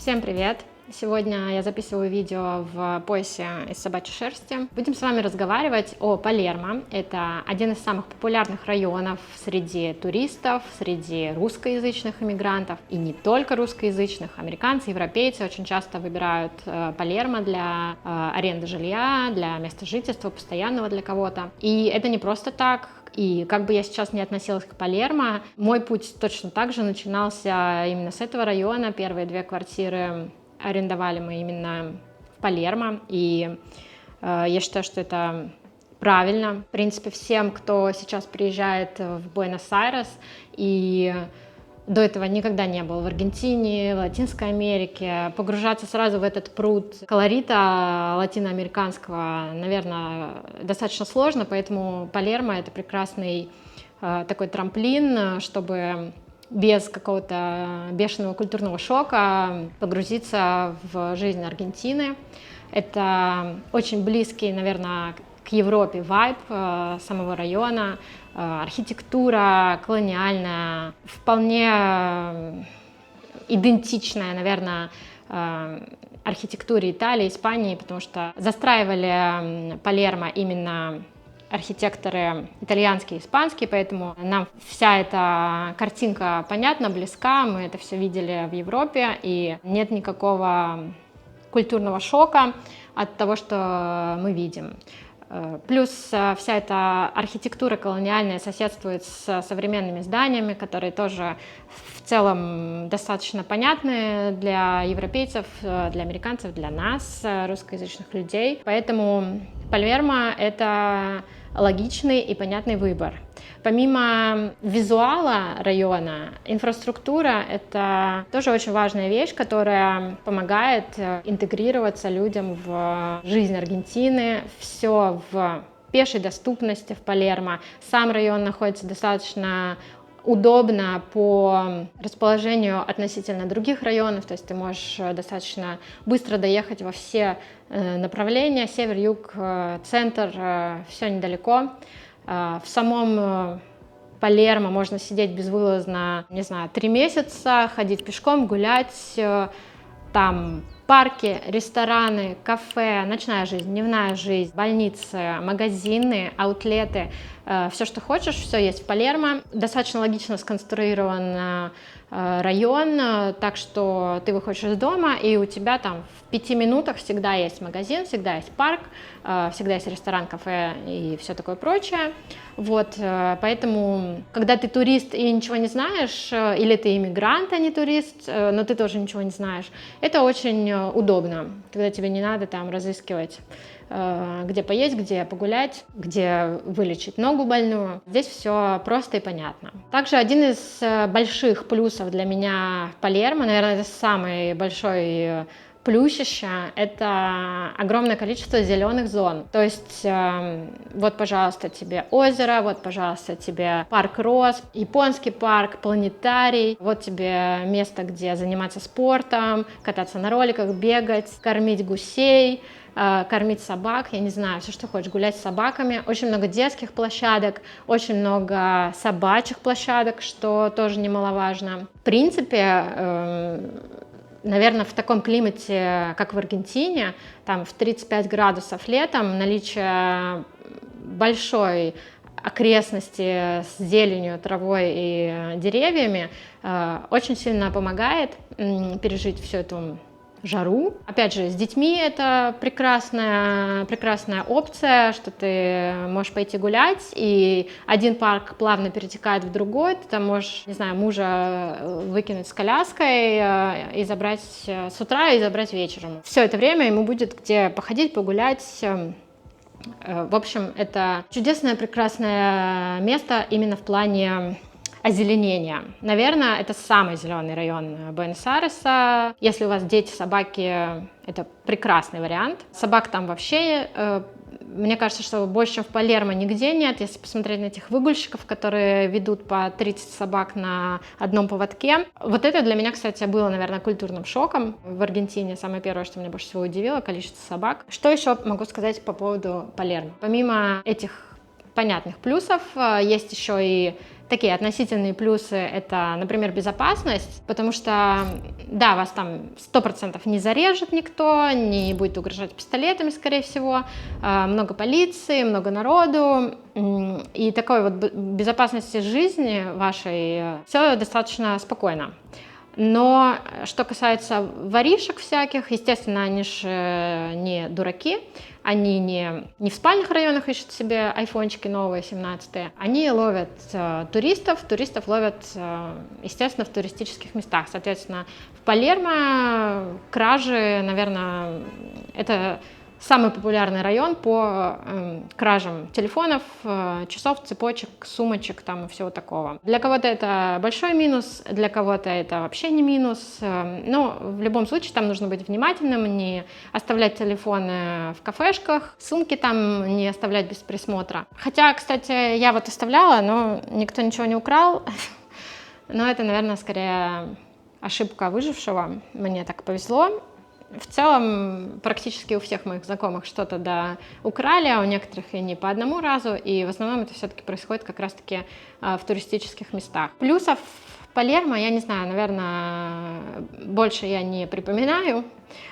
Всем привет! Сегодня я записываю видео в поясе из собачьей шерсти. Будем с вами разговаривать о Палермо. Это один из самых популярных районов среди туристов, среди русскоязычных иммигрантов. И не только русскоязычных. Американцы, европейцы очень часто выбирают Палермо для аренды жилья, для места жительства, постоянного для кого-то. И это не просто так. И как бы я сейчас не относилась к Палермо, мой путь точно так же начинался именно с этого района. Первые 2 квартиры арендовали мы именно в Палермо, и я считаю, что это правильно. В принципе, всем, кто сейчас приезжает в Буэнос-Айрес и до этого никогда не был в Аргентине, в Латинской Америке, погружаться сразу в этот пруд колорита латиноамериканского, наверное, достаточно сложно, поэтому Палермо — это прекрасный такой трамплин, чтобы без какого-то бешеного культурного шока погрузиться в жизнь Аргентины. Это очень близкий, наверное, к Европе вайб самого района, архитектура колониальная, вполне идентичная, наверное, архитектуре Италии, Испании, потому что застраивали Палермо именно архитекторы итальянские, испанские, поэтому нам вся эта картинка понятна, близка, мы это все видели в Европе, и нет никакого культурного шока от того, что мы видим. Плюс вся эта архитектура колониальная соседствует с современными зданиями, которые тоже в целом достаточно понятны для европейцев, для американцев, для нас, русскоязычных людей. Поэтому Палермо — это логичный и понятный выбор. Помимо визуала района, инфраструктура — это тоже очень важная вещь, которая помогает интегрироваться людям в жизнь Аргентины. Все в пешей доступности в Палермо. Сам район находится достаточно удобно по расположению относительно других районов, то есть ты можешь достаточно быстро доехать во все направления, север, юг, центр, все недалеко. В самом Палермо можно сидеть безвылазно, не знаю, 3 месяца, ходить пешком, гулять, там парки, рестораны, кафе, ночная жизнь, дневная жизнь, больницы, магазины, аутлеты, все, что хочешь, все есть в Палермо. Достаточно логично сконструирован район, так что ты выходишь из дома, и у тебя там в 5 минутах всегда есть магазин, всегда есть парк, всегда есть ресторан, кафе и все такое прочее. Вот, поэтому, когда ты турист и ничего не знаешь, или ты иммигрант, а не турист, но ты тоже ничего не знаешь, это очень удобно, когда тебе не надо там разыскивать, где поесть, где погулять, где вылечить ногу больную. Здесь все просто и понятно. Также один из больших плюсов для меня в Палермо, наверное, это самый большой плюсище, это огромное количество зеленых зон. То есть вот, пожалуйста, тебе озеро, вот, пожалуйста, тебе парк роз, японский парк, планетарий, вот тебе место, где заниматься спортом, кататься на роликах, бегать, кормить гусей, кормить собак, я не знаю, все, что хочешь, гулять с собаками. Очень много детских площадок, очень много собачьих площадок, что тоже немаловажно. В принципе, наверное, в таком климате, как в Аргентине, там в 35 градусов летом, наличие большой окрестности с зеленью, травой и деревьями очень сильно помогает пережить всю эту жару. Опять же, с детьми это прекрасная опция, что ты можешь пойти гулять, и один парк плавно перетекает в другой, ты там можешь, не знаю, мужа выкинуть с коляской и забрать с утра и забрать вечером. Все это время ему будет где походить, погулять. В общем, это чудесное, прекрасное место именно в плане озеленения. Наверное, это самый зеленый район Буэнос-Айреса. Если у вас дети, собаки, это прекрасный вариант. Собак там вообще, мне кажется, что больше, чем в Палермо, нигде нет. Если посмотреть на этих выгульщиков, которые ведут по 30 собак на одном поводке. Вот это для меня, кстати, было, наверное, культурным шоком в Аргентине. Самое первое, что меня больше всего удивило — количество собак. Что еще могу сказать по поводу Палермо? Помимо этих понятных плюсов. Есть еще и такие относительные плюсы, это, например, безопасность, потому что, да, вас там 100% не зарежет никто, не будет угрожать пистолетами, скорее всего, много полиции, много народу, и такой вот безопасности жизни вашей все достаточно спокойно. Но что касается воришек всяких, естественно, они же не дураки, они не в спальных районах ищут себе айфончики новые, 17-е, они ловят туристов ловят, естественно, в туристических местах. Соответственно, в Палермо кражи, наверное, это самый популярный район по кражам телефонов, часов, цепочек, сумочек там и всего такого. Для кого-то это большой минус, для кого-то это вообще не минус. Но в любом случае там нужно быть внимательным, не оставлять телефоны в кафешках, сумки там не оставлять без присмотра. Хотя, кстати, я вот оставляла, но никто ничего не украл. Но это, наверное, скорее ошибка выжившего. Мне так повезло. В целом, практически у всех моих знакомых что-то украли, а у некоторых и не по одному разу, и в основном это все-таки происходит как раз-таки в туристических местах. Плюсов Палермо, я не знаю, наверное, больше я не припоминаю,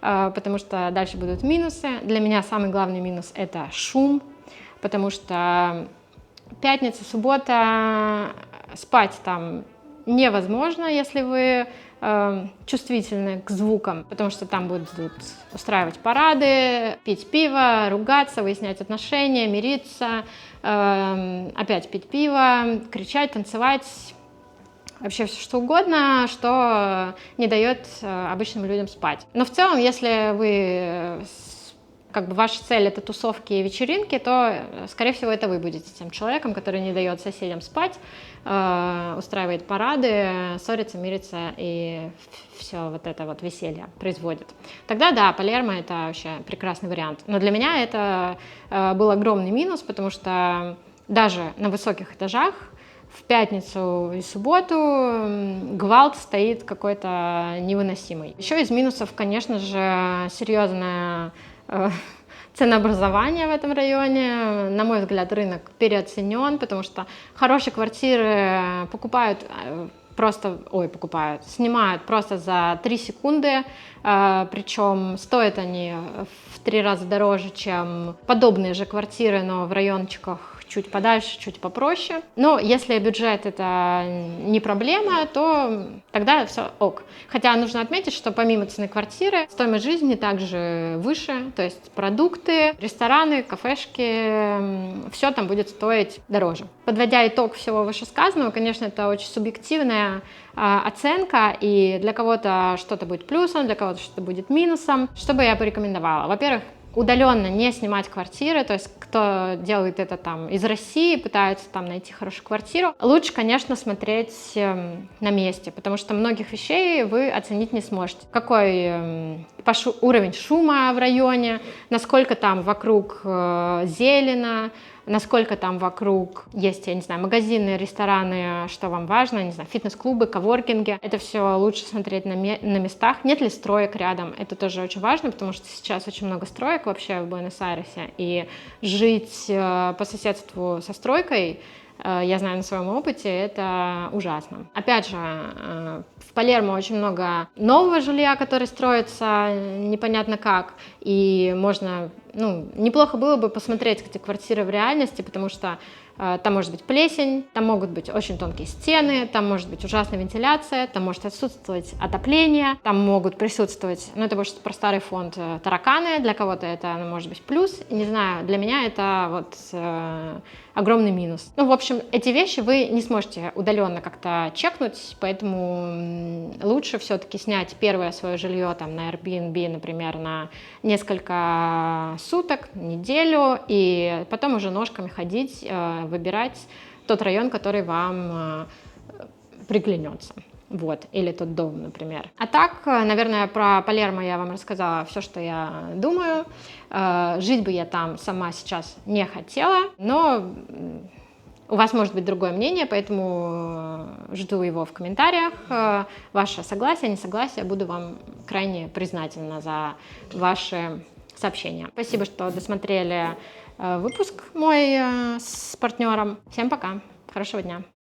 потому что дальше будут минусы. Для меня самый главный минус — это шум, потому что пятница, суббота, спать там невозможно, если вы чувствительны к звукам, потому что там будут устраивать парады, пить пиво, ругаться, выяснять отношения, мириться, опять пить пиво, кричать, танцевать, вообще все что угодно, что не дает обычным людям спать. Но в целом, если вы ваша цель — это тусовки и вечеринки, то, скорее всего, это вы будете тем человеком, который не дает соседям спать, устраивает парады, ссорится, мирится и все вот это вот веселье производит. Тогда да, Палермо — это вообще прекрасный вариант. Но для меня это был огромный минус, потому что даже на высоких этажах в пятницу и субботу гвалт стоит какой-то невыносимый. Еще из минусов, конечно же, серьезная ценообразование в этом районе. На мой взгляд, рынок переоценен, потому что хорошие квартиры снимают просто за 3 секунды, причем стоят они в 3 раза дороже, чем подобные же квартиры, но в райончиках чуть подальше, чуть попроще. Но если бюджет — это не проблема, то тогда все ок. Хотя нужно отметить, что помимо цены квартиры, стоимость жизни также выше, то есть продукты, рестораны, кафешки, все там будет стоить дороже. Подводя итог всего вышесказанного, конечно, это очень субъективная оценка, и для кого-то что-то будет плюсом, для кого-то что-то будет минусом. Что бы я порекомендовала? Во-первых, удаленно не снимать квартиры, то есть кто делает это там из России, пытается там найти хорошую квартиру, лучше, конечно, смотреть на месте, потому что многих вещей вы оценить не сможете. Какой уровень шума в районе, насколько там вокруг зелено, насколько там вокруг есть, я не знаю, магазины, рестораны, что вам важно, не знаю, фитнес-клубы, коворкинги. Это все лучше смотреть на местах. Нет ли строек рядом? Это тоже очень важно, потому что сейчас очень много строек вообще в Буэнос-Айресе, и жить по соседству со стройкой, я знаю на своем опыте, это ужасно. Опять же, в Палермо очень много нового жилья, которое строится непонятно как, и можно, неплохо было бы посмотреть эти квартиры в реальности, потому что там может быть плесень, там могут быть очень тонкие стены, там может быть ужасная вентиляция, там может отсутствовать отопление, там могут присутствовать, это больше про старый фонд, тараканы, для кого-то это может быть плюс, не знаю, для меня это огромный минус. В общем, эти вещи вы не сможете удаленно как-то чекнуть, поэтому лучше все-таки снять первое свое жилье там на Airbnb, например, на несколько суток, неделю, и потом уже ножками ходить, выбирать тот район, который вам приглянется. Или тот дом, например. А так, наверное, про Палермо я вам рассказала все, что я думаю. Жить бы я там сама сейчас не хотела, но у вас может быть другое мнение, поэтому жду его в комментариях. Ваше согласие, несогласие, буду вам крайне признательна за ваши сообщения. Спасибо, что досмотрели выпуск мой с партнером. Всем пока, хорошего дня.